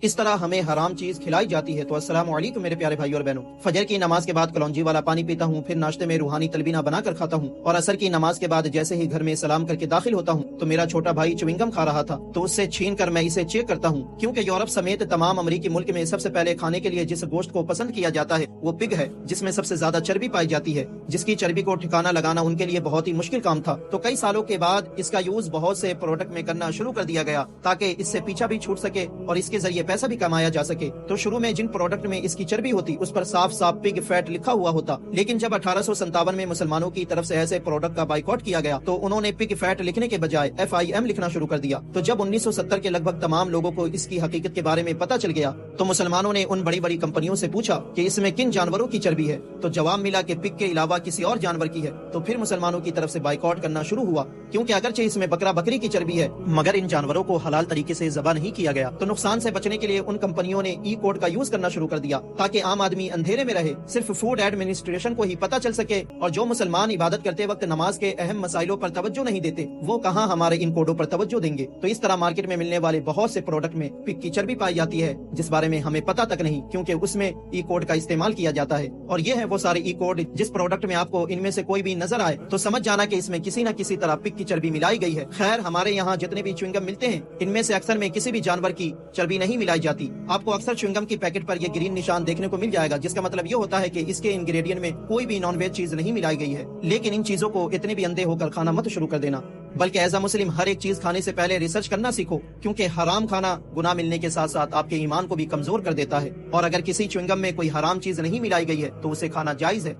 इस तरह हमें हराम चीज खिलाई जाती है। तो अस्सलाम वालेकुम मेरे प्यारे भाई और बहनों। फजर की नमाज के बाद कलौंजी वाला पानी पीता हूँ, फिर नाश्ते में रूहानी तलबीना बनाकर खाता हूँ, और असर की नमाज के बाद जैसे ही घर में सलाम करके दाखिल होता हूँ तो मेरा छोटा भाई च्युइंगम खा रहा था, तो उससे छीन कर मैं इसे चेक करता हूँ, क्योंकि यूरोप समेत तमाम अमरीकी मुल्क में सबसे पहले खाने के लिए जिस गोश्त को पसंद किया जाता है वो पिग है, जिसमें सबसे ज्यादा चर्बी पाई जाती है, जिसकी चर्बी को ठिकाना लगाना उनके लिए बहुत ही मुश्किल काम था। तो कई सालों के बाद इसका यूज बहुत से प्रोडक्ट में करना शुरू कर दिया गया ताकि इससे पीछा भी छूट सके और इसके जरिए पैसा भी कमाया जा सके। तो शुरू में जिन प्रोडक्ट में इसकी चर्बी होती उस पर साफ साफ पिग फैट लिखा हुआ होता, लेकिन जब 1857 में मुसलमानों की तरफ से ऐसे प्रोडक्ट का बाइकआउट किया गया तो उन्होंने पिग फैट लिखने के बजाय FIM लिखना शुरू कर दिया। तो जब 1970 के लगभग तमाम लोगों को इसकी हकीकत के बारे में पता चल गया तो मुसलमानों ने उन बड़ी बड़ी कंपनियों से पूछा कि इसमें किन जानवरों की चर्बी है, तो जवाब मिला कि पिग के अलावा किसी और जानवर की है। तो फिर मुसलमानों की तरफ से बाइकआउट करना शुरू हुआ, क्योंकि अगरचे इसमें बकरा बकरी की चर्बी है मगर इन जानवरों को हलाल तरीके से ज़बह नहीं किया गया। तो नुकसान से बचने के लिए उन कंपनियों ने ई कोड का यूज करना शुरू कर दिया ताकि आम आदमी अंधेरे में रहे, सिर्फ फूड एडमिनिस्ट्रेशन को ही पता चल सके, और जो मुसलमान इबादत करते वक्त नमाज के अहम मसाइलों पर तवज्जो नहीं देते वो कहाँ हमारे इन कोडों पर तवज्जो देंगे। तो इस तरह मार्केट में मिलने वाले बहुत से प्रोडक्ट में पिग की चर्बी पाई जाती है जिस बारे में हमें पता तक नहीं, क्योंकि उसमें ई कोड का इस्तेमाल किया जाता है। और ये है वो सारे ई कोड, जिस प्रोडक्ट में आपको इनमें से कोई भी नजर आए तो समझ जाना कि इसमें किसी न किसी तरह पिग की चर्बी मिलाई गई है। खैर, हमारे यहाँ जितने भी च्युइंगम मिलते हैं इनमें से अक्सर में किसी भी जानवर की चर्बी नहीं मिलाई जाती। आपको अक्सर च्युइंगम की पैकेट पर ये ग्रीन निशान देखने को मिल जाएगा, जिसका मतलब ये होता है कि इसके इंग्रेडिएंट में कोई भी नॉनवेज चीज नहीं मिलाई गई है। लेकिन इन चीजों को इतने भी अंधे होकर खाना मत शुरू कर देना, बल्कि एज अ मुस्लिम हर एक चीज खाने से पहले रिसर्च करना सीखो, क्योंकि हराम खाना गुनाह मिलने के साथ साथ आपके ईमान को भी कमजोर कर देता है। और अगर किसी च्युइंगम में कोई हराम चीज नहीं मिलाई गई है तो उसे खाना जायज है।